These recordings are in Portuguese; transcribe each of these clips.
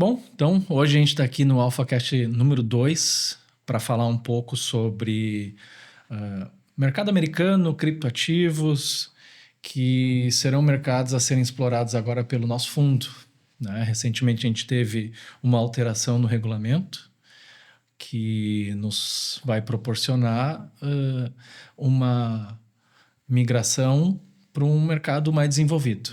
Bom, então hoje a gente está aqui no AlphaCast número 2 para falar um pouco sobre mercado americano, criptoativos, que serão mercados a serem explorados agora pelo nosso fundo, né? Recentemente a gente teve uma alteração no regulamento que nos vai proporcionar uma migração para um mercado mais desenvolvido,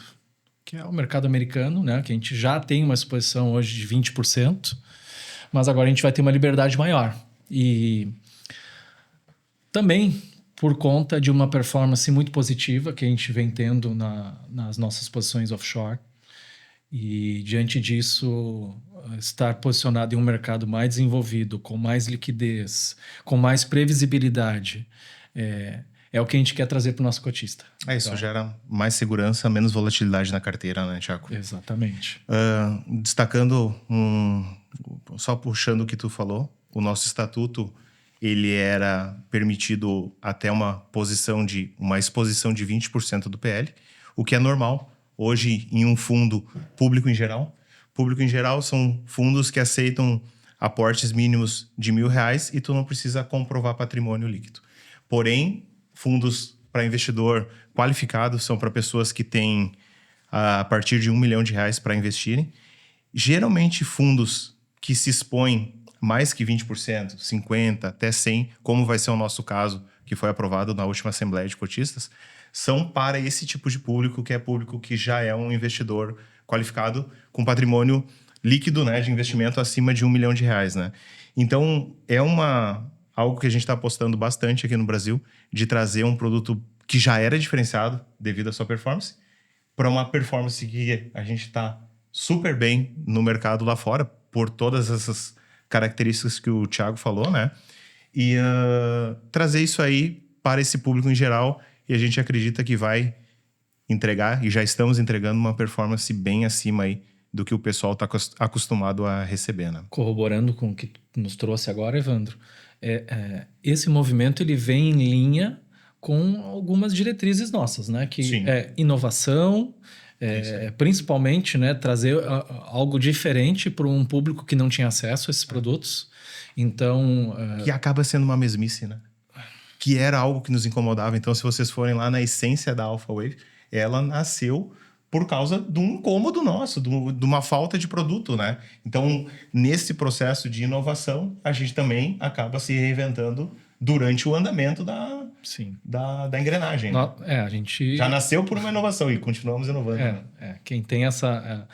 que é o mercado americano, né? Que a gente já tem uma exposição hoje de 20%, mas agora a gente vai ter uma liberdade maior. E também por conta de uma performance muito positiva que a gente vem tendo nas nossas posições offshore. E diante disso, estar posicionado em um mercado mais desenvolvido, com mais liquidez, com mais previsibilidade, é o que a gente quer trazer para o nosso cotista. Isso então, gera mais segurança, menos volatilidade na carteira, né, Thiago? Exatamente. Destacando, só puxando o que tu falou, o nosso estatuto, ele era permitido até uma exposição de 20% do PL, o que é normal hoje em um fundo público em geral. Público em geral são fundos que aceitam aportes mínimos de R$1.000 e tu não precisa comprovar patrimônio líquido. Porém, fundos para investidor qualificado são para pessoas que têm a partir de R$1 milhão para investirem. Geralmente, fundos que se expõem mais que 20%, 50%, até 100%, como vai ser o nosso caso, que foi aprovado na última Assembleia de Cotistas, são para esse tipo de público, que é público que já é um investidor qualificado com patrimônio líquido, né, de investimento acima de R$1 milhão, né? Então, algo que a gente está apostando bastante aqui no Brasil, de trazer um produto que já era diferenciado devido à sua performance, para uma performance que a gente está super bem no mercado lá fora, por todas essas características que o Thiago falou, né? E trazer isso aí para esse público em geral, e a gente acredita que vai entregar, e já estamos entregando uma performance bem acima aí do que o pessoal está acostumado a receber, né? Corroborando com o que nos trouxe agora, Evandro, esse movimento ele vem em linha com algumas diretrizes nossas, né? Que Sim. É inovação, principalmente, né, trazer algo diferente para um público que não tinha acesso a esses produtos. Então, que acaba sendo uma mesmice, né? Que era algo que nos incomodava. Então, se vocês forem lá na essência da Alpha Wave, ela nasceu por causa de um incômodo nosso, de uma falta de produto, né? Então, nesse processo de inovação, a gente também acaba se reinventando durante o andamento da engrenagem. A gente já nasceu por uma inovação e continuamos inovando. Quem tem essa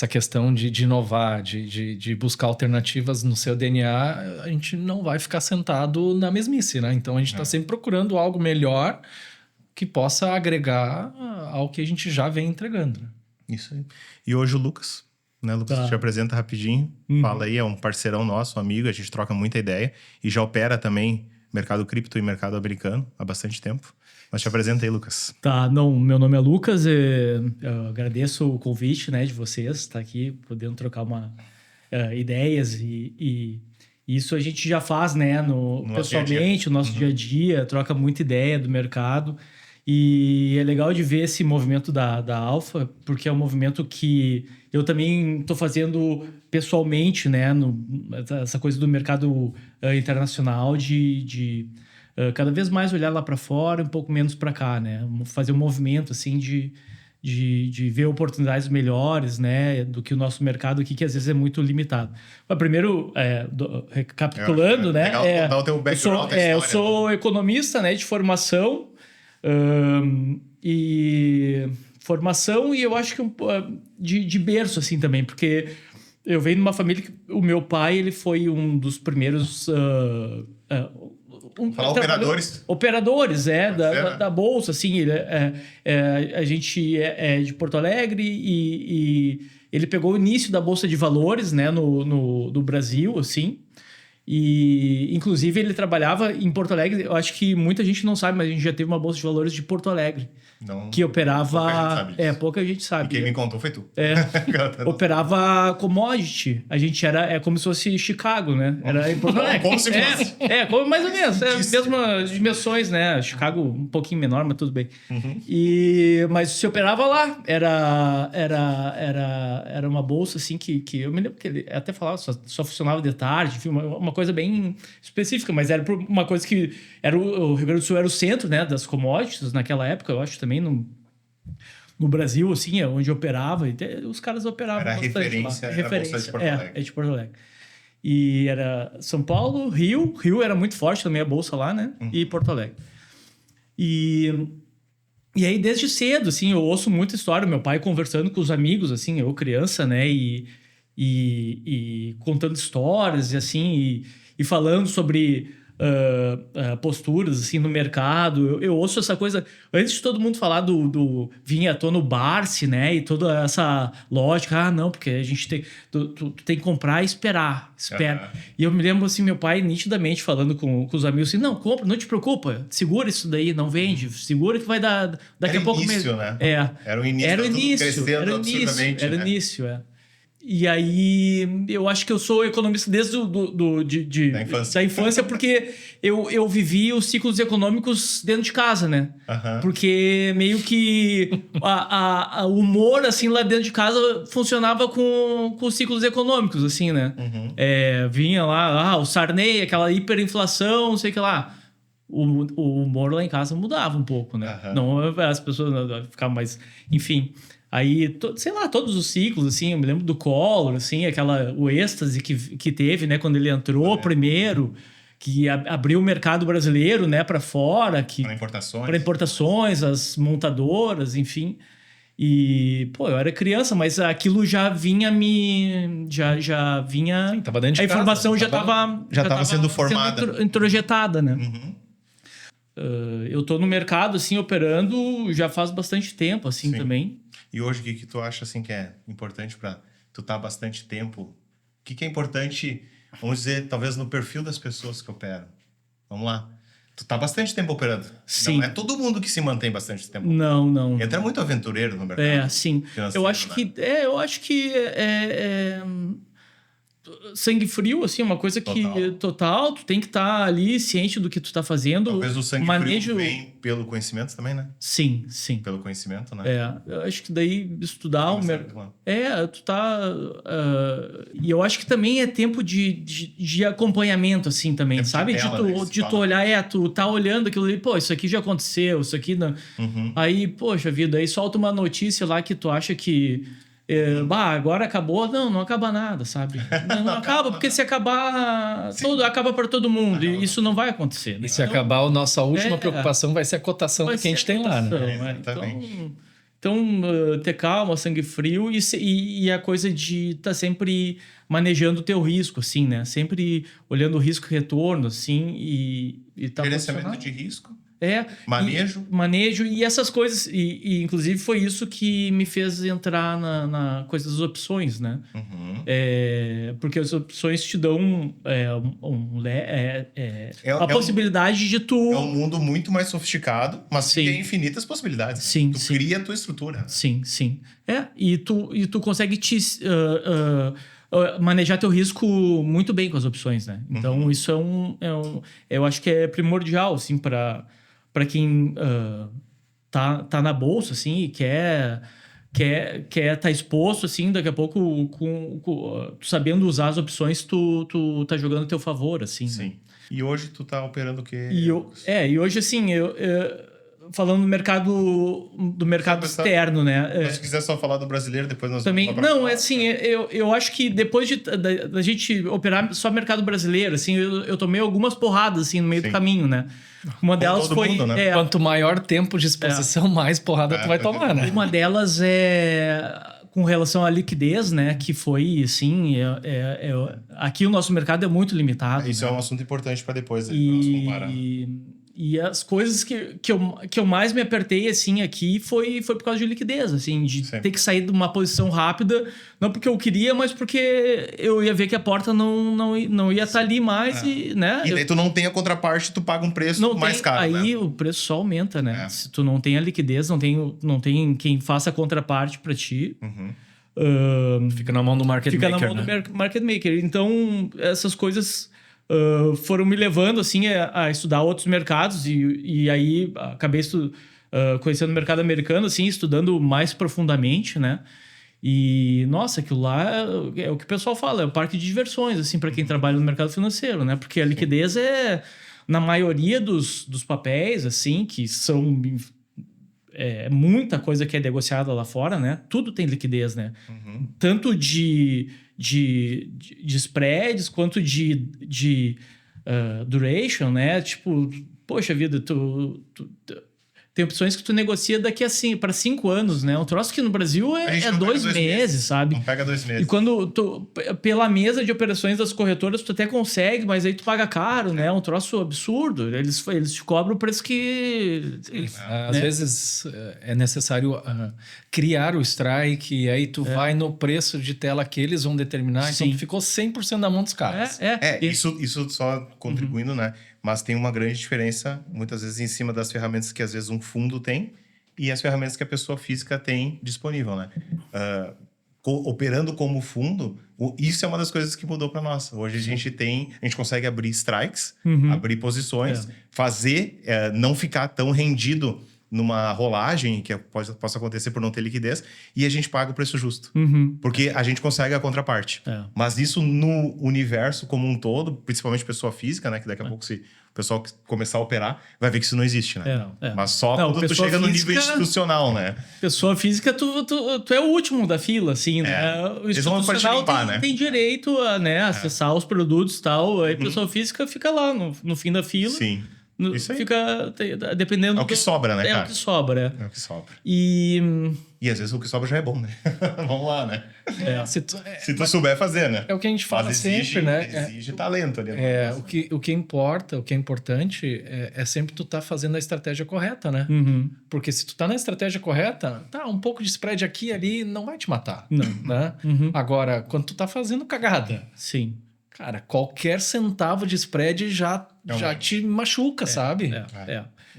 questão de inovar, de buscar alternativas no seu DNA, a gente não vai ficar sentado na mesmice, né? Então, a gente está sempre procurando algo melhor que possa agregar ao que a gente já vem entregando. Né? Isso aí. E hoje o Lucas, né, Lucas, te apresenta rapidinho. Fala aí, é um parceirão nosso, um amigo, a gente troca muita ideia e já opera também mercado cripto e mercado americano há bastante tempo. Mas te apresenta aí, Lucas. Meu nome é Lucas, eu agradeço o convite, né, de vocês, estar aqui, podendo trocar ideias e isso a gente já faz, né, pessoalmente, no nosso dia a dia, troca muita ideia do mercado. E é legal de ver esse movimento da Alpha, porque é um movimento que eu também estou fazendo pessoalmente, né? Essa coisa do mercado internacional de cada vez mais olhar lá para fora, um pouco menos para cá, né? Fazer um movimento assim de ver oportunidades melhores, né? Do que o nosso mercado aqui, que às vezes é muito limitado. Mas primeiro, recapitulando, né? Legal dar o teu background, eu sou economista, né? De formação. E eu acho que de berço assim também, porque eu venho de uma família que o meu pai ele foi um dos primeiros operadores da bolsa, assim. A gente é de Porto Alegre e ele pegou o início da bolsa de valores, né, no Brasil, assim. E, inclusive, ele trabalhava em Porto Alegre. Eu acho que muita gente não sabe, mas a gente já teve uma bolsa de valores de Porto Alegre. Não, que operava... pouca gente sabe disso. Pouca gente sabe. E quem me contou foi tu. Operava commodity. A gente era... É como se fosse Chicago, né? Era em Porto Alegre. Como se fosse. Como mais ou menos. É as mesmas dimensões, né? Chicago um pouquinho menor, mas tudo bem. Mas se operava lá. Era uma bolsa, assim, que eu me lembro que ele até falava, só funcionava de tarde. Enfim, uma coisa bem específica, mas era uma coisa que... O Rio Grande do Sul era o centro, né, das commodities naquela época, eu acho também no Brasil, assim, onde operava, e os caras operavam era bastante referência, lá. Era a Bolsa de Porto Alegre. É de Porto Alegre. E era São Paulo, Rio era muito forte também a bolsa lá, né, e Porto Alegre. E aí, desde cedo, assim, eu ouço muita história, meu pai conversando com os amigos, assim, eu criança, né, e contando histórias, e assim, e falando sobre... posturas assim no mercado. Eu ouço essa coisa antes de todo mundo falar do vinha à tona o Barsi, né, e toda essa lógica, não, porque a gente tem tu tem que comprar e espera. E eu me lembro assim, meu pai nitidamente falando com os amigos assim, não, compra, não te preocupa, segura isso daí, não vende, segura que vai dar daqui a pouco início, mesmo. Né? Era o início. E aí, eu acho que eu sou economista desde da infância, porque eu vivi os ciclos econômicos dentro de casa, né? Porque meio que o humor, assim, lá dentro de casa funcionava com os ciclos econômicos, assim, né? Vinha lá, o Sarney, aquela hiperinflação, não sei o que lá. O humor lá em casa mudava um pouco, né? Não, as pessoas ficavam mais... Enfim... Aí, sei lá, todos os ciclos, assim, eu me lembro do Collor, assim, o êxtase que teve, né, quando ele entrou primeiro, que abriu o mercado brasileiro, né, para fora, para importações, as montadoras, enfim. E, eu era criança, mas aquilo já vinha já vinha... Sim, tava dentro de a informação casa, já estava sendo formada. Introjetada, né? Eu tô no mercado, assim, operando já faz bastante tempo, assim, também. E hoje, o que tu acha, assim, que é importante para tu estar bastante tempo? O que é importante, vamos dizer, talvez no perfil das pessoas que operam? Vamos lá. Tu tá bastante tempo operando. Sim. Não é todo mundo que se mantém bastante tempo. Não. Entra muito aventureiro no mercado. Sim. Eu acho que sangue frio, assim, uma coisa total, tu tem que estar ali ciente do que tu tá fazendo. Talvez o sangue frio vem pelo conhecimento também, né? Sim. Pelo conhecimento, né? Eu acho que daí estudar o mercado... tu tá... E eu acho que também é tempo de acompanhamento, assim, também, tempo sabe? De tu olhar, tu tá olhando aquilo ali, isso aqui já aconteceu, isso aqui... Não... Aí, poxa vida, aí solta uma notícia lá que tu acha que... agora acabou. Não acaba nada, sabe? Não acaba, porque se acabar, tudo acaba para todo mundo. E isso não vai acontecer. Né? E se acabar, a nossa última preocupação vai ser a cotação que a gente tem lá, né? Então, ter calma, sangue frio e a coisa de estar sempre manejando o teu risco, assim, né? Sempre olhando o risco e retorno, assim, e tá gerenciamento de risco. Manejo e essas coisas. E inclusive foi isso que me fez entrar na coisa das opções, né? Porque as opções te dão a possibilidade de tu... É um mundo muito mais sofisticado, mas que tem infinitas possibilidades. Sim, tu cria a tua estrutura. Sim. E tu consegue manejar teu risco muito bem com as opções, né? Então, isso eu acho que é primordial, assim, para quem tá na bolsa, assim, e quer tá exposto, assim, daqui a pouco, tu sabendo usar as opções, tu tá jogando a teu favor, assim. Sim. Né? E hoje tu tá operando o quê? E hoje, assim, falando do mercado externo, né? Se quiser só falar do brasileiro, depois nós também vamos falar. Não, assim, eu acho que depois da gente operar só mercado brasileiro, assim, eu tomei algumas porradas, assim, no meio do caminho, né? Uma delas foi... mundo, né? Quanto maior tempo de exposição, mais porrada tu vai tomar, né? Uma delas com relação à liquidez, né? Que foi, assim... aqui o nosso mercado é muito limitado. Isso né? é um assunto importante para depois nós comparar. E as coisas que eu mais me apertei, assim, aqui foi por causa de liquidez, assim, de ter que sair de uma posição rápida, não porque eu queria, mas porque eu ia ver que a porta não ia estar ali mais, e, né? E daí tu não tem a contraparte, tu paga um preço mais caro, aí né? o preço só aumenta, né? Se tu não tem a liquidez, não tem quem faça a contraparte para ti... Fica na mão do market maker, Fica na mão do market maker. Então, essas coisas foram me levando, assim, a estudar outros mercados. E aí, acabei conhecendo o mercado americano, assim, estudando mais profundamente, né? E, nossa, aquilo lá é o que o pessoal fala, é o parque de diversões, assim, para quem trabalha no mercado financeiro, né? Porque a liquidez na maioria dos papéis, assim, que são... muita coisa que é negociada lá fora, né? Tudo tem liquidez, né? Tanto de spreads quanto de duration, né? Tipo, poxa vida, tem opções que tu negocia daqui para 5 anos, né? Um troço que no Brasil é 2 meses, sabe? Não pega 2 meses. E quando pela mesa de operações das corretoras, tu até consegue, mas aí tu paga caro, né? Um troço absurdo. Eles te cobram o preço que... Às vezes é necessário criar o strike, e aí tu vai no preço de tela que eles vão determinar, então tu ficou 100% na mão dos caras. Isso só contribuindo, né? Mas tem uma grande diferença, muitas vezes, em cima das ferramentas que às vezes um fundo tem e as ferramentas que a pessoa física tem disponível, né? Operando como fundo, isso é uma das coisas que mudou para nós. Hoje a gente consegue abrir strikes, abrir posições, fazer, não ficar tão rendido numa rolagem que possa acontecer por não ter liquidez, e a gente paga o preço justo. Porque a gente consegue a contraparte. Mas isso no universo como um todo, principalmente pessoa física, né? Que daqui a pouco, se o pessoal começar a operar, vai ver que isso não existe, né? Mas só quando tu chega no nível institucional, né? Pessoa física, tu é o último da fila, assim, né? O institucional tem direito a acessar os produtos e tal, aí pessoa física fica lá no fim da fila. Sim. Isso aí. Fica dependendo... É o que sobra, né, cara? É o que sobra. É o que sobra. E às vezes o que sobra já é bom, né? Vamos lá, né? Se tu souber fazer, né? É o que a gente fala sempre, né? Exige talento ali. O que importa, o que é importante é sempre tu tá fazendo a estratégia correta, né? Porque se tu tá na estratégia correta, um pouco de spread aqui e ali não vai te matar. Não. Né? Agora, quando tu tá fazendo cagada... Sim. Cara, qualquer centavo de spread já te machuca, sabe?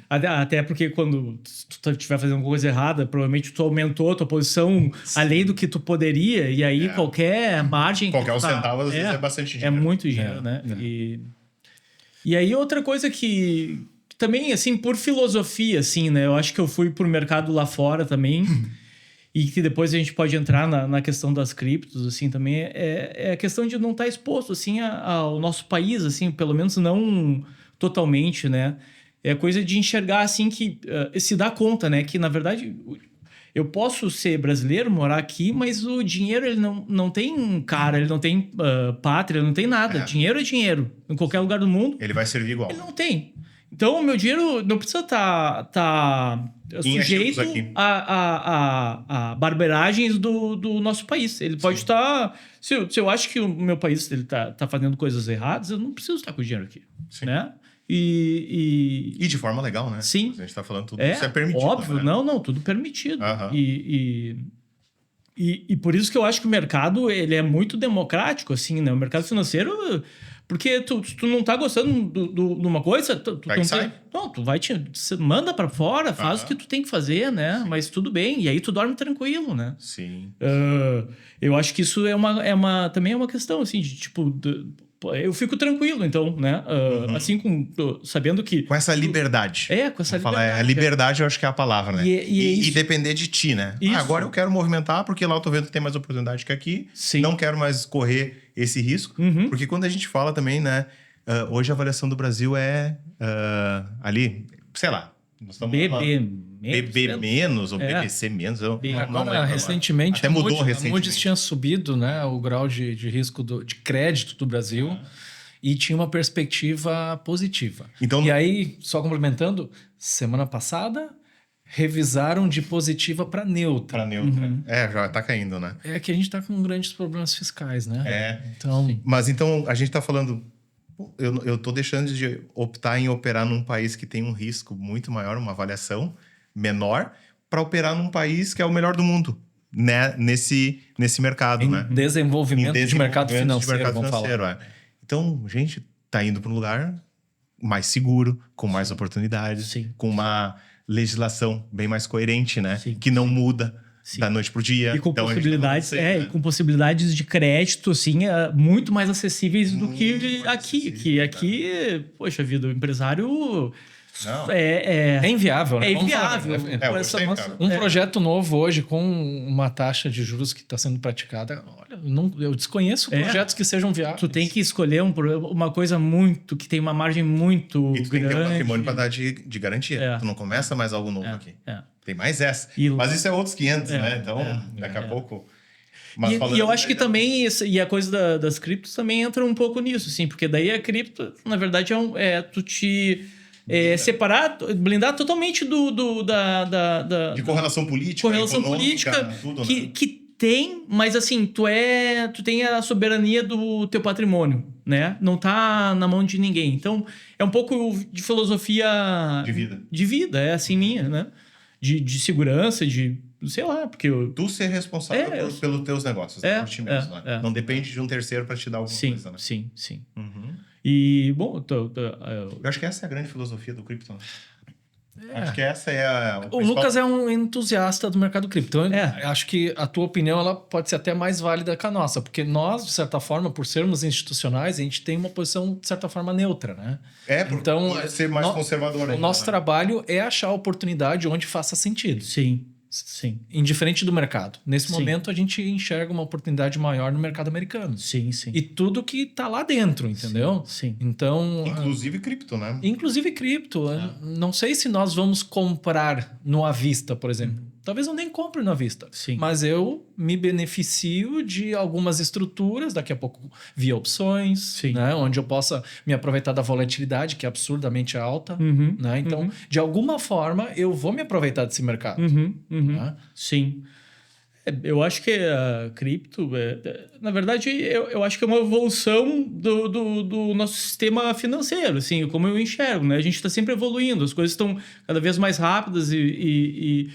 Até porque quando tu estiver fazendo alguma coisa errada, provavelmente tu aumentou a tua posição além do que tu poderia, e aí qualquer margem... Qualquer centavo, às vezes, é bastante dinheiro. É muito dinheiro, né? E aí outra coisa que também, assim, por filosofia, assim, né? Eu acho que eu fui pro mercado lá fora também... E que depois a gente pode entrar na questão das criptos, assim, também, é a questão de não estar exposto, assim, ao nosso país, assim, pelo menos não totalmente, né? É a coisa de enxergar, assim, que se dá conta, né? Que, na verdade, eu posso ser brasileiro, morar aqui, mas o dinheiro, ele não tem cara, ele não tem pátria, não tem nada. Dinheiro é dinheiro. Em qualquer lugar do mundo... Ele vai servir igual. Ele não tem. Então, o meu dinheiro não precisa estar sujeito a barberagens do nosso país. Ele pode estar... Se eu acho que o meu país está fazendo coisas erradas, eu não preciso estar com o dinheiro aqui. Né? E de forma legal, né? Sim. A gente está falando tudo isso é permitido. Óbvio, né? Não, tudo permitido. E por isso que eu acho que o mercado ele é muito democrático, assim, né? O mercado financeiro... Porque tu não tá gostando de uma coisa, tu não sai. Não, tu manda pra fora, faz o que tu tem que fazer, né? Sim. Mas tudo bem, e aí tu dorme tranquilo, né? Sim. Eu acho que isso também é uma questão, assim, de tipo... eu fico tranquilo, então, né? Assim, sabendo que... Com essa liberdade. Com essa liberdade. A liberdade eu acho que é a palavra, né? E depender de ti, né? Agora eu quero movimentar, porque lá eu tô vendo que tem mais oportunidade que aqui. Sim. Não quero mais correr esse risco. Porque quando a gente fala também, né? Hoje a avaliação do Brasil é ali, sei lá. Nós estamos BB menos ou BBC menos. Recentemente, até mudou recentemente. A Moody's tinha subido, né, o grau de risco de crédito do Brasil e tinha uma perspectiva positiva. Então, e aí, só complementando, semana passada revisaram de positiva para neutra. Para neutra. Já tá caindo, né? É que a gente tá com grandes problemas fiscais, né? Então, mas então a gente tá falando... eu tô deixando de optar em operar num país que tem um risco muito maior, uma avaliação menor, para operar num país que é o melhor do mundo, né? Nesse mercado, né? Desenvolvimento de mercado financeiro, vamos falar. Então, gente, tá indo para um lugar mais seguro, com mais oportunidades, Sim. com uma legislação bem mais coerente, né? Sim. Que não muda Sim. da noite pro dia. E com então, possibilidades, né? e com possibilidades de crédito, assim, muito mais acessíveis do que aqui. Que aqui, poxa vida, o empresário é inviável, né? É inviável. Um projeto novo hoje com uma taxa de juros que está sendo praticada, olha, eu desconheço projetos que sejam viáveis. Tu tem que escolher uma coisa muito, que tem uma margem muito grande. E tu tem que ter um patrimônio para dar de garantia. Tu não começa mais algo novo aqui. Tem mais essa. Mas isso é outros 500, né? Então, daqui a pouco... Mas e eu acho que também, e a coisa das criptos também entra um pouco nisso, assim, porque daí a cripto, na verdade, tu te... separar, blindar totalmente de correlação política, tudo, que tem, mas assim, tu tem a soberania do teu patrimônio, né? Não tá na mão de ninguém. Então, é um pouco de filosofia de vida, é assim minha, né? De segurança, sei lá, porque tu ser responsável pelos teus negócios, por ti mesmo, né? Não depende de um terceiro para te dar alguma coisa, né? Sim. E, bom... Eu acho que essa é a grande filosofia do cripto, né? Acho que essa é o Lucas é um entusiasta do mercado cripto. Então, acho que a tua opinião ela pode ser até mais válida que a nossa, porque nós, de certa forma, por sermos institucionais, a gente tem uma posição, de certa forma, neutra, né? Então, ser mais conservador. O nosso trabalho é achar a oportunidade onde faça sentido. Sim. Indiferente do mercado. Nesse momento, a gente enxerga uma oportunidade maior no mercado americano. Sim. E tudo que tá lá dentro, entendeu? Sim. Então... Inclusive cripto, né? Inclusive cripto. Não sei se nós vamos comprar no à vista, por exemplo. Talvez eu nem compre na vista. Sim. Mas eu me beneficio de algumas estruturas, daqui a pouco via opções, né? Onde eu possa me aproveitar da volatilidade, que é absurdamente alta. Né? Então, de alguma forma, eu vou me aproveitar desse mercado. Né? Sim. Eu acho que a cripto, na verdade, eu acho que é uma evolução do nosso sistema financeiro, assim, como eu enxergo, né? A gente está sempre evoluindo, as coisas estão cada vez mais rápidas e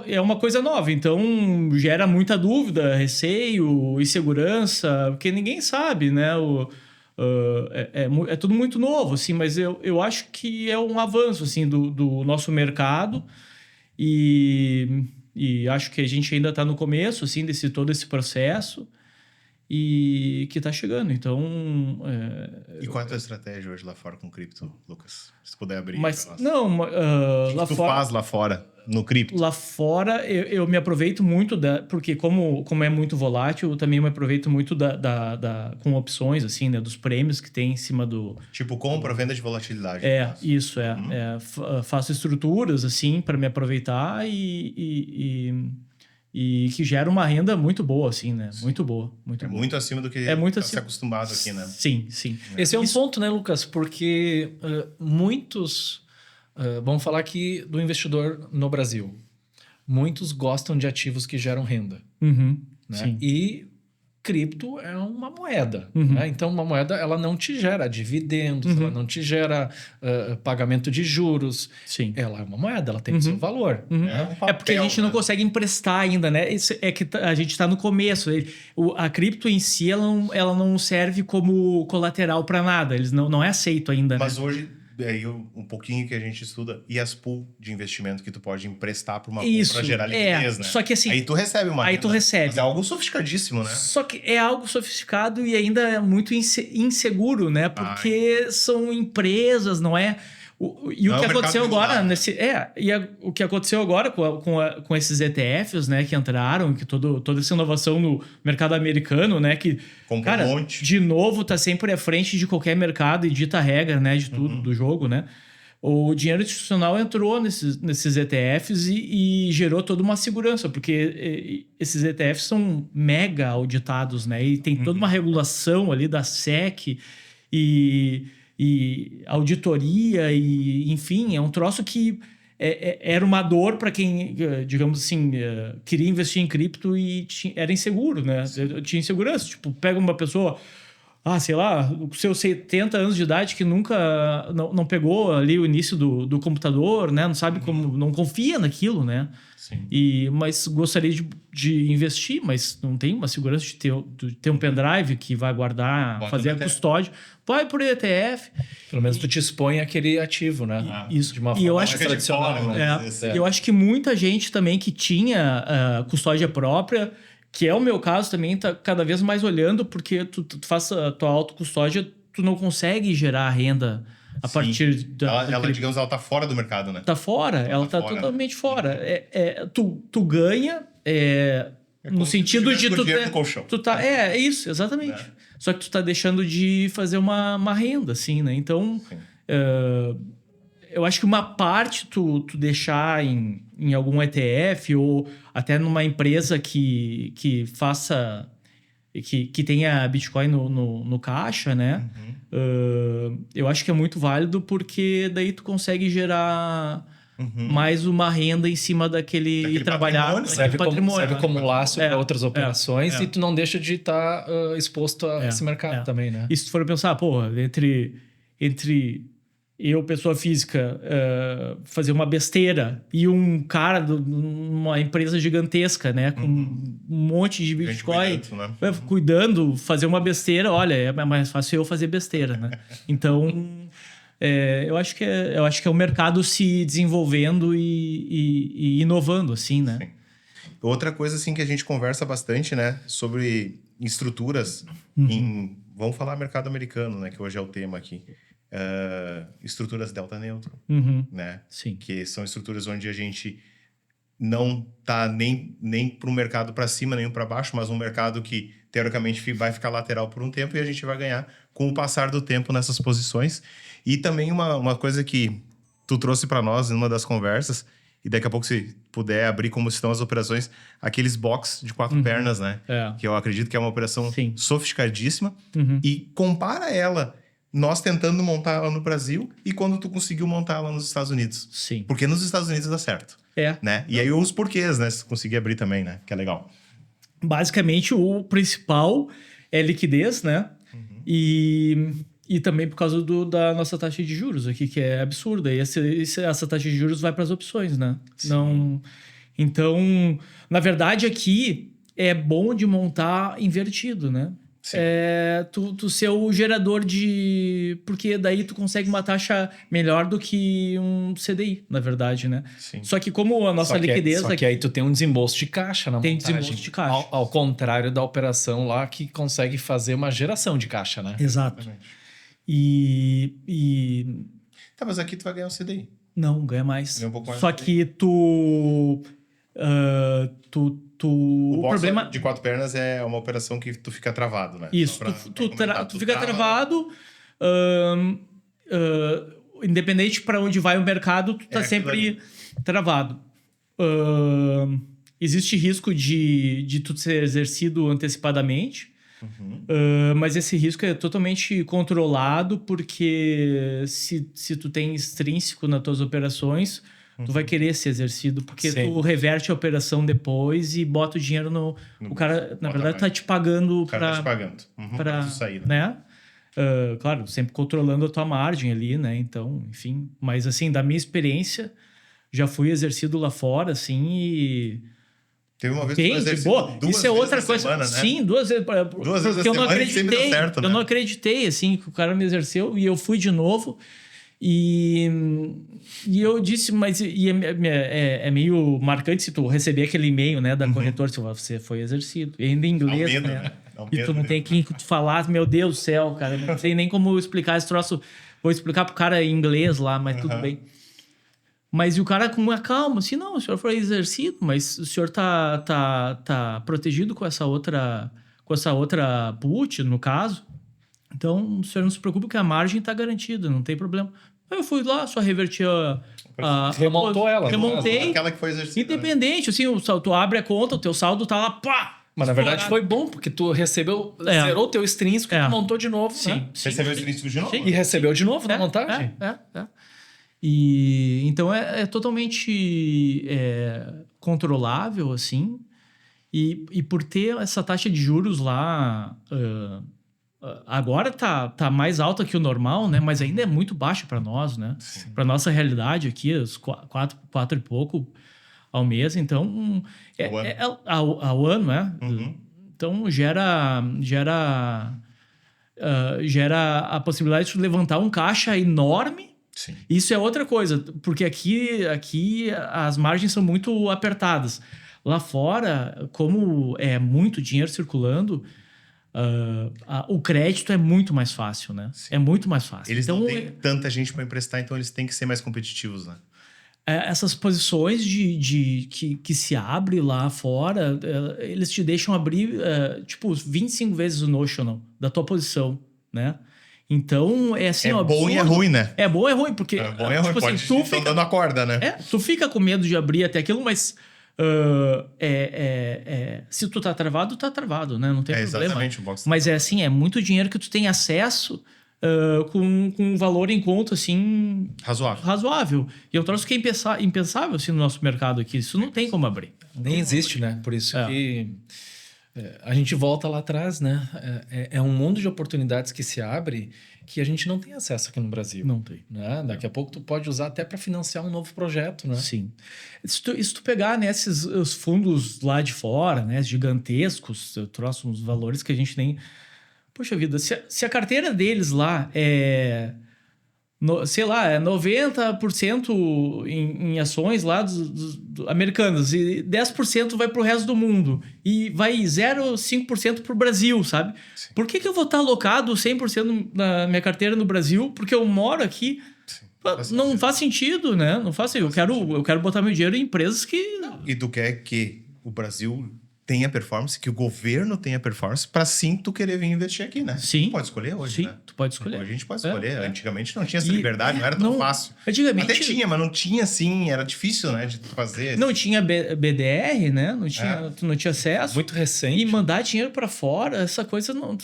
é uma coisa nova, então gera muita dúvida, receio, insegurança, porque ninguém sabe, né? É tudo muito novo, assim, mas eu acho que é um avanço assim, do nosso mercado e acho que a gente ainda está no começo assim, todo esse processo e que está chegando. Então... E qual é a tua estratégia hoje lá fora com cripto, Lucas? Se puder abrir. Mas, não... o que tu faz lá fora, no cripto? Lá fora, eu me aproveito muito porque como é muito volátil, eu também me aproveito muito com opções, assim, né? Dos prêmios que tem em cima do... Tipo, compra, venda de volatilidade. Isso, faço estruturas, assim, para me aproveitar e que gera uma renda muito boa, assim, né? Muito boa. Muito acima do que se acostumado aqui, né? Sim. Esse é um ponto, né, Lucas? Porque muitos... vamos falar aqui do investidor no Brasil. Muitos gostam de ativos que geram renda. Né? Sim. E cripto é uma moeda. Né? Então, uma moeda ela não te gera dividendos, ela não te gera pagamento de juros. Sim. Ela é uma moeda, ela tem o seu valor. É porque a gente não consegue emprestar ainda, né? É que a gente está no começo. A cripto em si, ela não serve como colateral para nada. Eles não é aceito ainda. Mas né? hoje... aí um pouquinho que a gente estuda, e as pool de investimento que tu pode emprestar para uma pool para gerar liquidez, né? Só que assim... Aí tu recebe uma renda. Tu recebe. Mas é algo sofisticadíssimo, né? Só que é algo sofisticado e ainda é muito inseguro, né? Porque são empresas, não é... O que aconteceu agora o que aconteceu agora com esses ETFs, né, que entraram, que toda essa inovação no mercado americano, né, que cara, um monte. De novo tá sempre à frente de qualquer mercado e dita a regra, né, de tudo do jogo, né? O dinheiro institucional entrou nesses ETFs e gerou toda uma segurança, porque esses ETFs são mega auditados, né? E tem toda uma regulação ali da SEC e auditoria, e enfim, é um troço que era uma dor para quem, digamos assim, queria investir em cripto e era inseguro, né? Tinha insegurança. Tipo, pega uma pessoa... sei lá, com seus 70 anos de idade que nunca não pegou ali o início do computador, né? Não sabe como, não confia naquilo, né? Sim. Mas gostaria de investir, mas não tem uma segurança de ter um pendrive que vai guardar, Bota fazer no a ETF. custódia. Vai por ETF. Pelo menos tu te expõe àquele ativo, né? Isso. De uma E forma eu mais acho que tradicional. fora, né? vamos dizer assim. Eu acho que muita gente também que tinha custódia própria, que é o meu caso também, tá cada vez mais olhando, porque tu faz a tua autocustódia, tu não consegue gerar renda a Sim. partir Ela, digamos, ela tá fora do mercado, né? tá fora, ela tá fora, totalmente né? fora. Tu ganha no como se sentido tu tivesse de com tu dinheiro no colchão. tu tá é isso, exatamente. Né? Só que tu tá deixando de fazer uma renda, assim, né? Então, Sim. eu acho que uma parte tu deixar em algum ETF ou até numa empresa que faça que tenha Bitcoin no caixa, né? Eu acho que é muito válido porque daí tu consegue gerar mais uma renda em cima daquele trabalhar patrimônio. Serve patrimônio. como laço para outras operações é. e tu não deixa de estar exposto a esse mercado também, né? E se tu for pensar, porra, entre eu, pessoa física, fazer uma besteira e um cara de uma empresa gigantesca, né? Com um monte de Bitcoin, cuidando, fazer uma besteira, olha, é mais fácil eu fazer besteira, né? Então, eu acho que é o mercado se desenvolvendo e inovando, assim, né? Sim. Outra coisa, assim, que a gente conversa bastante, né? Sobre estruturas vamos falar mercado americano, né? Que hoje é o tema aqui. Estruturas delta neutro, né? Sim. Que são estruturas onde a gente não tá nem para o mercado para cima, nem para baixo, mas um mercado que teoricamente vai ficar lateral por um tempo e a gente vai ganhar com o passar do tempo nessas posições. E também uma coisa que tu trouxe para nós em uma das conversas, e daqui a pouco, se puder abrir como estão as operações, aqueles box de 4 pernas, né? Que eu acredito que é uma operação sofisticadíssima. E compara ela, nós tentando montar ela no Brasil e quando tu conseguiu montar ela nos Estados Unidos. Sim. Porque nos Estados Unidos dá certo. Né? E aí os porquês, né? Se conseguir abrir também, né? Que é legal. Basicamente, o principal é liquidez, né? E também por causa da nossa taxa de juros aqui, que é absurda. E essa taxa de juros vai para as opções, né? Não, então, na verdade, aqui é bom de montar invertido, né? Tu ser o gerador de... Porque daí tu consegue uma taxa melhor do que um CDI, na verdade, né? Sim. Só que como a nossa liquidez... Só que aí tu tem um desembolso de caixa na montagem. Tem desembolso de caixa. Ao contrário da operação lá que consegue fazer uma geração de caixa, né? Exato. Tá, mas aqui tu vai ganhar o CDI. Não, ganha mais. Ganha um pouco mais. Só que tu... O problema de 4 pernas é uma operação que tu fica travado, né? Isso, tu fica travado. Independente para onde vai o mercado, tu tá sempre travado. Existe risco de tu ser exercido antecipadamente, mas esse risco é totalmente controlado porque se tu tem extrínseco nas tuas operações, tu vai querer ser exercido, porque tu reverte a operação depois e bota o dinheiro no o cara, na verdade, tá te pagando para... O cara tá te pagando. Pra tu sair, né? Claro, sempre controlando a tua margem ali, né? Então, enfim. Mas, assim, da minha experiência, já fui exercido lá fora, assim, e... Teve uma vez que tu boa. Isso é outra coisa. Semana, né? Sim, 2 vezes. Duas vezes porque eu não acreditei. sempre deu certo, né? Eu não acreditei, assim, que o cara me exerceu e eu fui de novo. E eu disse, mas é meio marcante se tu receber aquele e-mail, né, da corretora, se você foi exercido. E ainda em inglês, medo, né? E tu não tem que falar, meu Deus do céu, cara. Não sei nem como explicar esse troço. Vou explicar pro cara em inglês lá, mas tudo bem. Mas e o cara com uma calma, assim, não, o senhor foi exercido, mas o senhor tá protegido com essa outra put, no caso. Então, o senhor não se preocupe que a margem está garantida, não tem problema. Aí eu fui lá, só reverti remontou ela. Remontei. Aquela que foi exercida. Independente, assim, tu abre a conta, o teu saldo tá lá, pá! Mas na verdade foi bom, porque tu recebeu, zerou o teu extrínseco e tu montou de novo, né? Recebeu o extrínseco de novo? E recebeu de novo na montagem. E então é totalmente controlável, assim. E por ter essa taxa de juros lá agora tá mais alta que o normal, né? Mas ainda é muito baixa para nós, né? Para nossa realidade aqui, os 4 e pouco ao mês. Então, ao ano, né? Então, gera a possibilidade de levantar um caixa enorme. Sim. Isso é outra coisa, porque aqui as margens são muito apertadas. Lá fora, como é muito dinheiro circulando, o crédito é muito mais fácil, né? Sim. É muito mais fácil. Eles então, não têm tanta gente para emprestar, então eles têm que ser mais competitivos, né? Essas posições que se abre lá fora, eles te deixam abrir, tipo, 25 vezes o notional da tua posição, né? Então, é assim, é bom e é ruim, né? É bom e é ruim, porque... É bom e é ruim, tipo pode assim, estão dando a corda, né? Tu fica com medo de abrir até aquilo, mas... se tu tá travado, né? Não tem problema. Exatamente o box. Mas é assim, é muito dinheiro que tu tem acesso com um valor em conta, assim... Razoável. E eu trouxe que é impensável, assim, no nosso mercado aqui. Isso não tem como abrir. Nem existe, né? Por isso que a gente volta lá atrás, né? É um mundo de oportunidades que se abre que a gente não tem acesso aqui no Brasil. Não tem. Né? Daqui a pouco tu pode usar até para financiar um novo projeto, né? Sim. Se tu pegar, né, os fundos lá de fora, né, gigantescos, eu trouxe uns valores que a gente nem... Poxa vida, se a carteira deles lá é... sei lá, é 90% em ações lá americanas e 10% vai para o resto do mundo e vai 0,5% para o Brasil, sabe? Sim. Por que eu vou estar alocado 100% na minha carteira no Brasil? Porque eu moro aqui. Não faz sentido, né? Não faz sentido. Eu quero botar meu dinheiro em empresas que... E tu quer que o Brasil tenha performance, que o governo tenha performance, para sim tu querer vir investir aqui, né? Sim. Tu pode escolher hoje, sim, né? tu pode escolher. Hoje a gente pode escolher. Antigamente não tinha essa liberdade, não era tão fácil. Antigamente... Até tinha, mas não tinha assim, era difícil, né, de fazer. Não tinha BDR, né? Tu não tinha acesso. Muito recente. E mandar dinheiro para fora, essa coisa não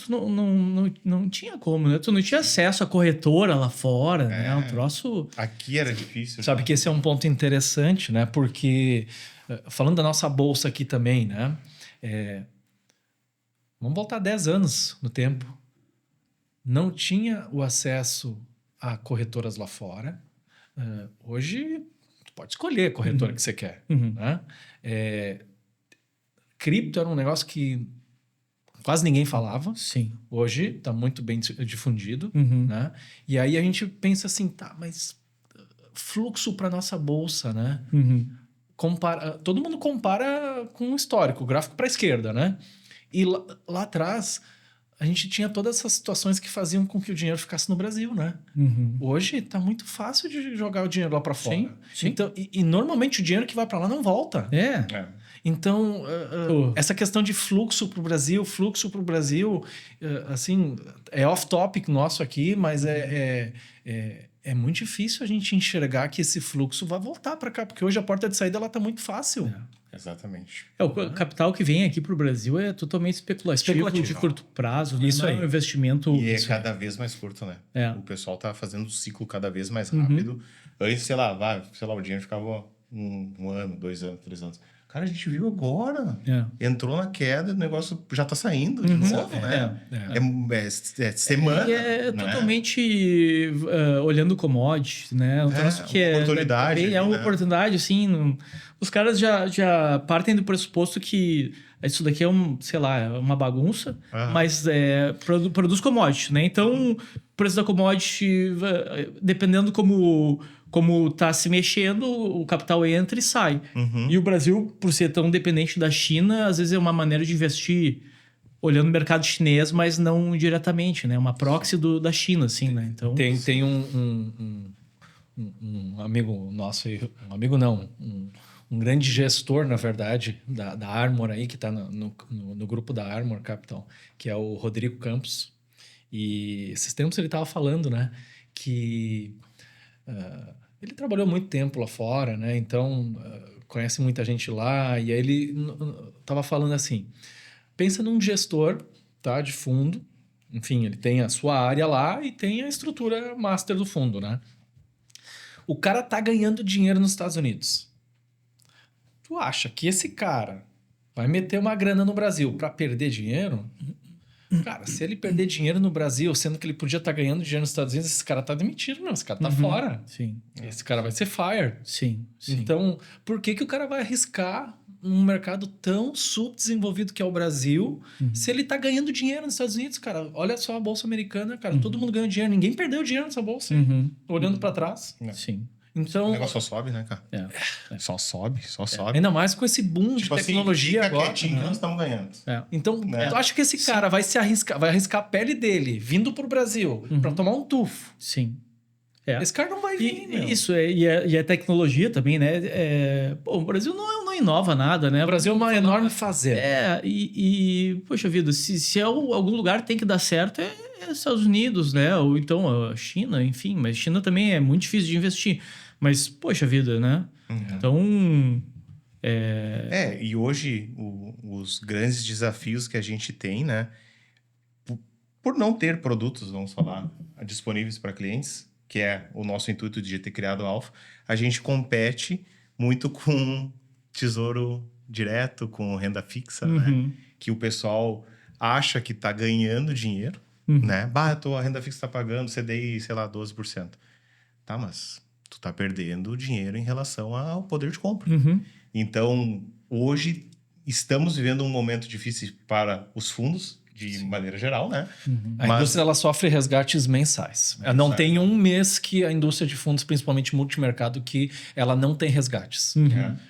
tinha como, né? Tu não tinha acesso à corretora lá fora, né? Um troço... Aqui era difícil. Sabe que esse é um ponto interessante, né? Porque, falando da nossa bolsa aqui também, né? Vamos voltar 10 anos no tempo. Não tinha o acesso a corretoras lá fora. Hoje, tu pode escolher a corretora que você quer. Né? Cripto era um negócio que quase ninguém falava. Sim. Hoje está muito bem difundido. Né? E aí a gente pensa assim, tá, mas fluxo para nossa bolsa, né? Todo mundo compara com o histórico, o gráfico para a esquerda, né? E lá atrás, a gente tinha todas essas situações que faziam com que o dinheiro ficasse no Brasil, né? Hoje está muito fácil de jogar o dinheiro lá para fora. Sim. Então, e normalmente o dinheiro que vai para lá não volta. Então, essa questão de fluxo para o Brasil, assim, é off-topic nosso aqui, mas é muito difícil a gente enxergar que esse fluxo vai voltar para cá, porque hoje a porta de saída está muito fácil. Exatamente. O capital que vem aqui para o Brasil é totalmente especulativo de curto prazo. Né? Isso aí. É um investimento... E é cada vez mais curto, né? O pessoal tá fazendo o ciclo cada vez mais rápido. Antes, sei lá, o dinheiro ficava 1 ano, 2 anos, 3 anos. Cara, a gente viu agora. Entrou na queda, o negócio já tá saindo de novo, né? É semana. E é totalmente olhando commodity, né? Um troço que oportunidade. É uma oportunidade, assim. Os caras já partem do pressuposto que isso daqui é uma bagunça, mas produz commodity, né? Então, o preço da commodity, dependendo como tá se mexendo, o capital entra e sai. E o Brasil, por ser tão dependente da China, às vezes é uma maneira de investir olhando o mercado chinês, mas não diretamente, né? Uma proxy da China, assim, né? Então, tem um amigo nosso, um amigo não, um grande gestor, na verdade, da Armor aí, que está no grupo da Armor Capital, que é o Rodrigo Campos. E esses tempos ele estava falando, né? Que... ele trabalhou muito tempo lá fora, né? Então, conhece muita gente lá. E aí ele estava falando assim, pensa num gestor, tá, de fundo. Enfim, ele tem a sua área lá e tem a estrutura master do fundo, né? O cara tá ganhando dinheiro nos Estados Unidos. Tu acha que esse cara vai meter uma grana no Brasil para perder dinheiro? Cara, se ele perder dinheiro no Brasil, sendo que ele podia estar ganhando dinheiro nos Estados Unidos, esse cara tá demitido, meu. Esse cara tá fora. Sim. Esse cara vai ser fired. Sim. Então, por que o cara vai arriscar um mercado tão subdesenvolvido que é o Brasil, se ele tá ganhando dinheiro nos Estados Unidos, cara? Olha só a Bolsa Americana, cara. Todo mundo ganhou dinheiro. Ninguém perdeu dinheiro nessa Bolsa. Olhando para trás. Sim. Então, o negócio só sobe, né, cara? Só sobe. Ainda mais com esse boom de tecnologia fica agora. Quietinho, nós estamos ganhando. Então, tu acha que esse cara vai arriscar a pele dele vindo pro Brasil para tomar um tufo? Sim. Esse cara não vai vir, meu. Isso, e a tecnologia também, né? O Brasil não inova nada, né? O Brasil é uma enorme fazenda. Poxa vida, se algum lugar tem que dar certo, é Estados Unidos, né? Ou então a China, enfim. Mas China também é muito difícil de investir. Mas, poxa vida, né? Então... E hoje os grandes desafios que a gente tem, né? Por não ter produtos, vamos falar, disponíveis para clientes, que é o nosso intuito de ter criado a Alpha, a gente compete muito com tesouro direto, com renda fixa, né? Que o pessoal acha que está ganhando dinheiro, né? A renda fixa está pagando CDI, sei lá, 12%. Tá, mas tu tá perdendo dinheiro em relação ao poder de compra. Então, hoje, estamos vivendo um momento difícil para os fundos, de maneira geral, né? A indústria ela sofre resgates mensais. Não tem um mês que a indústria de fundos, principalmente multimercado, que ela não tem resgates.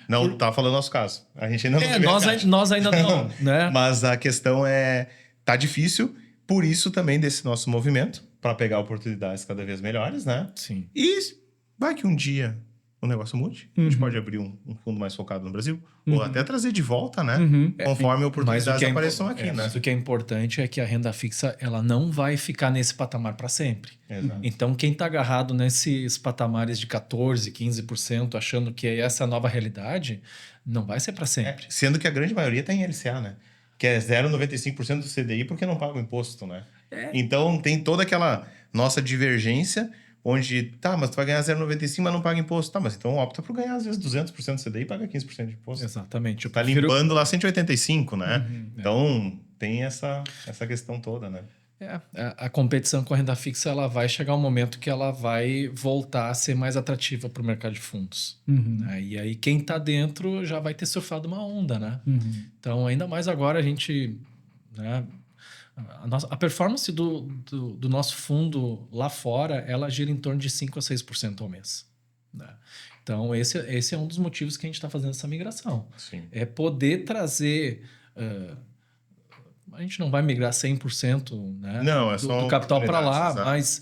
Não tá falando nosso caso. A gente ainda não tem resgate. Nós ainda não, né? Mas a questão tá difícil, por isso também desse nosso movimento, para pegar oportunidades cada vez melhores, né? Sim. E vai que um dia o negócio mude. A gente pode abrir um fundo mais focado no Brasil, ou até trazer de volta, né? Conforme oportunidades apareçam aqui, né? Mas o que é importante é que a renda fixa ela não vai ficar nesse patamar para sempre. Exato. Então, quem está agarrado nesses patamares de 14%, 15%, achando que essa é a nova realidade, não vai ser para sempre. Sendo que a grande maioria está em LCA, né? Que é 0,95% do CDI porque não paga o imposto, né? Então, tem toda aquela nossa divergência onde, mas tu vai ganhar 0,95, mas não paga imposto. Tá, mas então opta por ganhar, às vezes, 200% do CDI e paga 15% de imposto. Exatamente. Tá limpando lá 185, né? Então, tem essa questão toda, né? A competição com a renda fixa ela vai chegar um momento que ela vai voltar a ser mais atrativa para o mercado de fundos. E aí, quem está dentro já vai ter surfado uma onda, né? Então, ainda mais agora a gente... né, a performance do nosso fundo lá fora, ela gira em torno de 5% a 6% ao mês. Né? Então, esse é um dos motivos que a gente está fazendo essa migração. Sim. É poder trazer... a gente não vai migrar 100%, né, do capital para lá, exato. Mas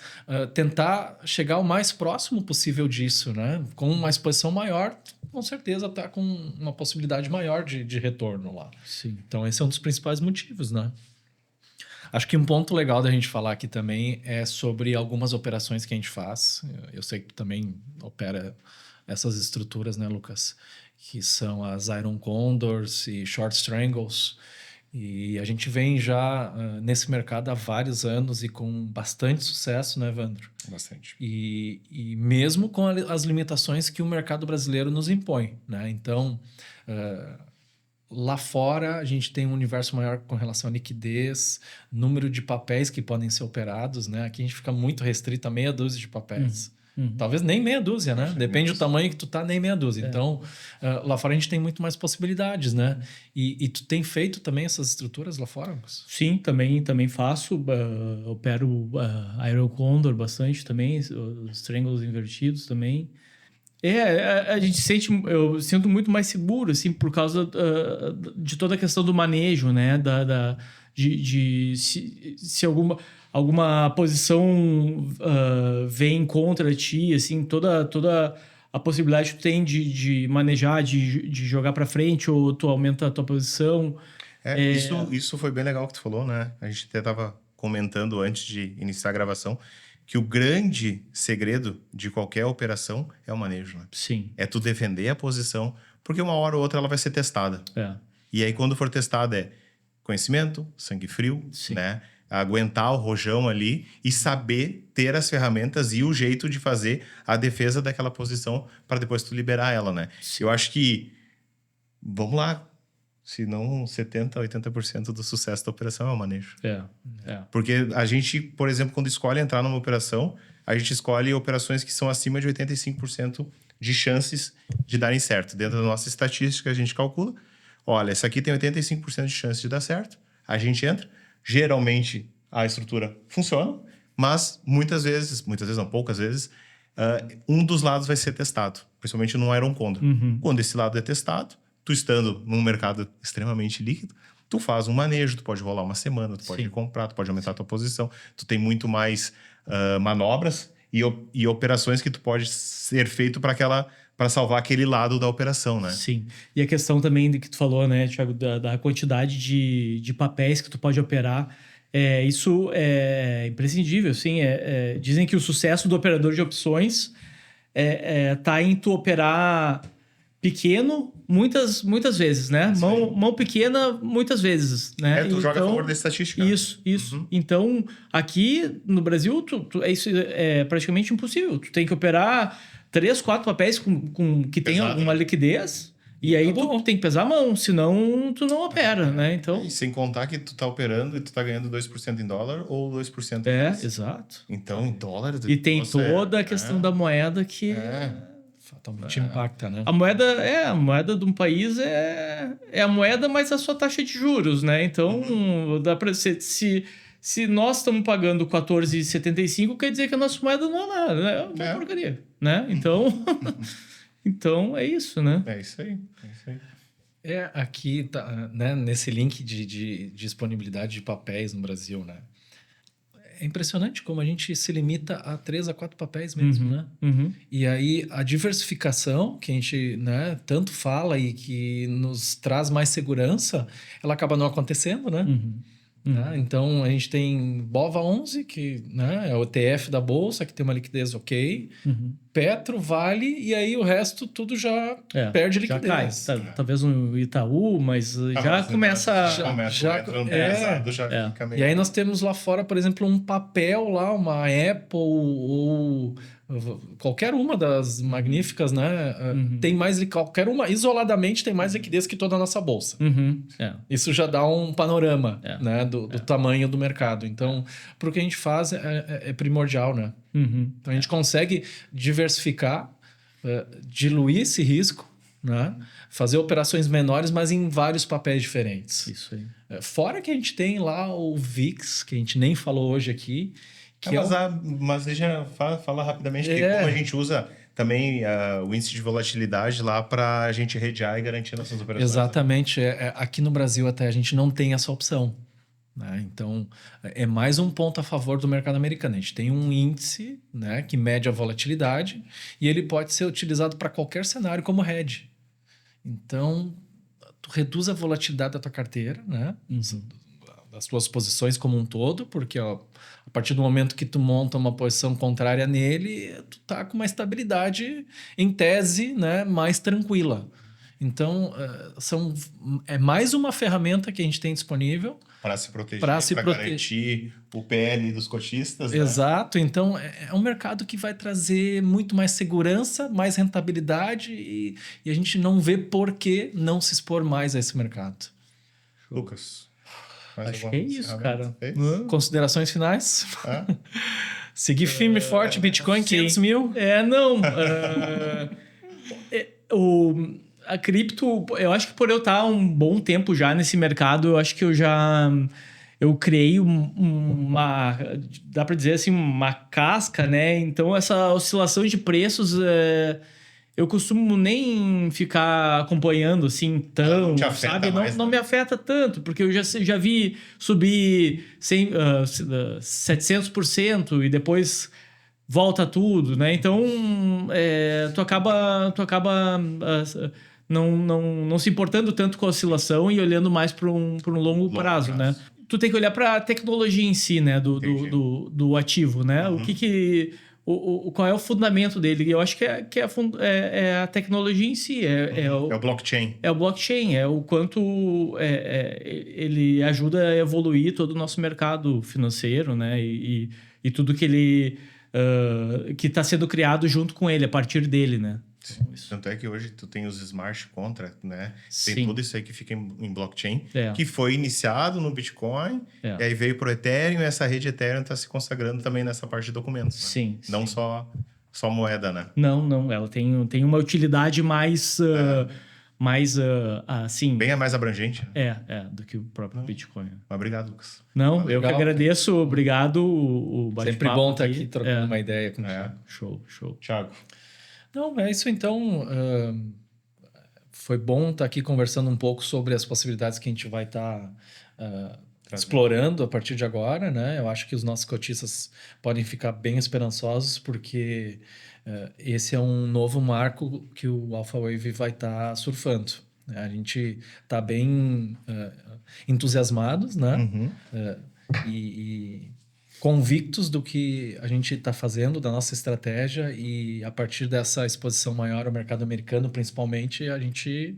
tentar chegar o mais próximo possível disso. Né? Com uma exposição maior, com certeza está com uma possibilidade maior de retorno lá. Sim. Então, esse é um dos principais motivos, né? Acho que um ponto legal da gente falar aqui também é sobre algumas operações que a gente faz. Eu sei que tu também opera essas estruturas, né, Lucas? Que são as Iron Condors e Short Strangles. E a gente vem já nesse mercado há vários anos e com bastante sucesso, né, Evandro? Bastante. E mesmo com as limitações que o mercado brasileiro nos impõe, né? Então... lá fora, a gente tem um universo maior com relação à liquidez, número de papéis que podem ser operados, né? Aqui a gente fica muito restrito a meia dúzia de papéis. Talvez nem meia dúzia, né? Depende do tamanho que tu tá, nem meia dúzia. Então, lá fora a gente tem muito mais possibilidades, né? E tu tem feito também essas estruturas lá fora, Lucas? Sim, também faço. Opero Iron Condor bastante também, os triângulos invertidos também. A gente eu sinto muito mais seguro, assim, por causa de toda a questão do manejo, né? Se alguma posição vem contra ti, assim, toda a possibilidade que tu tem de manejar, de jogar para frente, ou tu aumenta a tua posição. Isso foi bem legal que tu falou, né? A gente até estava comentando antes de iniciar a gravação que o grande segredo de qualquer operação é o manejo, né? Sim. É tu defender a posição, porque uma hora ou outra ela vai ser testada. E aí, quando for testada, é conhecimento, sangue frio, sim, né? Aguentar o rojão ali e saber ter as ferramentas e o jeito de fazer a defesa daquela posição para depois tu liberar ela, né? Sim. Eu acho que, vamos lá, se não 70%, 80% do sucesso da operação é o manejo. É. Porque a gente, por exemplo, quando escolhe entrar numa operação, a gente escolhe operações que são acima de 85% de chances de darem certo. Dentro da nossa estatística, a gente calcula, olha, essa aqui tem 85% de chance de dar certo, a gente entra, geralmente a estrutura funciona, mas muitas vezes não, poucas vezes, um dos lados vai ser testado, principalmente no Iron Condor. Quando esse lado é testado, tu estando num mercado extremamente líquido, tu faz um manejo, tu pode rolar uma semana, tu pode comprar, tu pode aumentar a tua posição, tu tem muito mais manobras e operações que tu pode ser feito para salvar aquele lado da operação, né? Sim. E a questão também do que tu falou, né, Thiago, da quantidade de papéis que tu pode operar, isso é imprescindível, sim. Dizem que o sucesso do operador de opções tá em tu operar pequeno muitas vezes, né? Mão pequena muitas vezes, né? Tu joga a favor da estatística. Isso. Então, aqui no Brasil, isso é praticamente impossível. Tu tem que operar 3, 4 papéis que tenham alguma liquidez. E aí tu tem que pesar a mão, senão tu não opera, né? Então... E sem contar que tu tá operando e tu tá ganhando 2% em dólar ou 2% em dólar. Exato. Então, em dólar... E tem toda a questão da moeda que... Fatalmente impacta, né? A moeda de um país é a moeda, mas a sua taxa de juros, né? Então, dá pra ser... Se nós estamos pagando 14,75, quer dizer que a nossa moeda não é nada, né? É uma porcaria, né? Então... Então, é isso, né? É isso aí. Aqui, tá, né, nesse link de disponibilidade de papéis no Brasil, né? É impressionante como a gente se limita a 3 a 4 papéis mesmo, né? E aí, a diversificação, que a gente, né, tanto fala e que nos traz mais segurança, ela acaba não acontecendo, né? Né? Então, a gente tem BOVA11, que, né, é o ETF da Bolsa, que tem uma liquidez ok. Petro, Vale, e aí o resto tudo já perde liquidez. Já cai. Talvez um Itaú, mas já começa... Fica meio... E aí nós temos lá fora, por exemplo, um papel lá, uma Apple ou qualquer uma das magníficas, né? Tem mais... Qualquer uma, isoladamente, tem mais liquidez que toda a nossa bolsa. Isso já dá um panorama, né, do tamanho do mercado. Então, para o que a gente faz é primordial, né? Então, a gente consegue diversificar, diluir esse risco, né? Fazer operações menores, mas em vários papéis diferentes. Isso aí. Fora que a gente tem lá o VIX, que a gente nem falou hoje aqui. Mas deixa fala rapidamente que como a gente usa também o índice de volatilidade lá para a gente redear e garantir nossas operações. Exatamente. Aqui no Brasil até a gente não tem essa opção. Né? Então, é mais um ponto a favor do mercado americano. A gente tem um índice, né, que mede a volatilidade e ele pode ser utilizado para qualquer cenário como hedge. Então, tu reduz a volatilidade da tua carteira, né? Das tuas posições como um todo, porque a partir do momento que tu monta uma posição contrária nele, tu tá com uma estabilidade, em tese, né, mais tranquila. Então, é mais uma ferramenta que a gente tem disponível para se proteger, para garantir o PL dos cotistas. Exato. Né? Então, é um mercado que vai trazer muito mais segurança, mais rentabilidade e a gente não vê por que não se expor mais a esse mercado. Lucas, acho que é isso, cara. Considerações finais? Seguir firme e forte, Bitcoin, 500 mil? A cripto, eu acho que por eu estar um bom tempo já nesse mercado, eu acho que eu criei uma, dá para dizer assim, uma casca, né? Então, essa oscilação de preços, eu costumo nem ficar acompanhando assim tão, sabe? Não me afeta tanto, porque eu já vi subir 700% e depois volta tudo, né? Então, tu acaba não se importando tanto com a oscilação e olhando mais para um longo prazo, né? Tu tem que olhar para a tecnologia em si, né? Do ativo, né? Qual é o fundamento dele? Eu acho que é a tecnologia em si. É o blockchain. É o blockchain. É o quanto ele ajuda a evoluir todo o nosso mercado financeiro, né? E tudo que ele... que está sendo criado junto com ele, a partir dele, né? Então, isso. Tanto é que hoje tu tem os smart contracts, né? Tem Sim. tudo isso aí que fica em blockchain, É. que foi iniciado no Bitcoin, e aí veio pro Ethereum, e essa rede Ethereum está se consagrando também nessa parte de documentos. Né? Sim. Não só moeda, né? Não. Ela tem uma utilidade mais... assim... Bem mais abrangente. do que o próprio Bitcoin. Obrigado, Lucas. Não, eu que agradeço. Obrigado o bate-papo. Sempre bom estar aqui trocando uma ideia com Show. Thiago. Não, é isso então. Foi bom estar aqui conversando um pouco sobre as possibilidades que a gente vai estar explorando a partir de agora, né? Eu acho que os nossos cotistas podem ficar bem esperançosos, porque esse é um novo marco que o AlphaWave vai estar surfando. A gente está bem entusiasmados, né? E convictos do que a gente está fazendo, da nossa estratégia, e a partir dessa exposição maior ao mercado americano, principalmente, a gente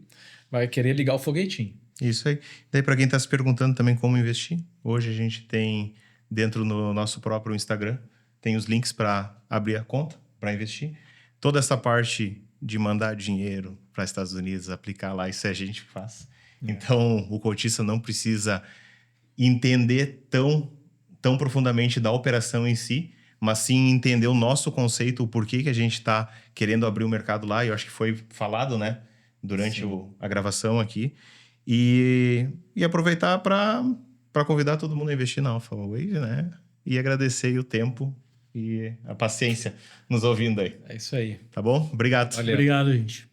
vai querer ligar o foguetinho. Isso aí. Daí, para quem está se perguntando também como investir, hoje a gente tem, dentro no nosso próprio Instagram, tem os links para abrir a conta, para investir. Toda essa parte de mandar dinheiro para Estados Unidos, aplicar lá, isso a gente faz. Então, o cotista não precisa entender tão profundamente da operação em si, mas sim entender o nosso conceito, o porquê que a gente está querendo abrir o mercado lá. E eu acho que foi falado, né, durante a gravação aqui. E aproveitar para convidar todo mundo a investir na AlphaWave, né? E agradecer o tempo e a paciência nos ouvindo aí. É isso aí. Tá bom? Obrigado. Valeu. Obrigado, gente.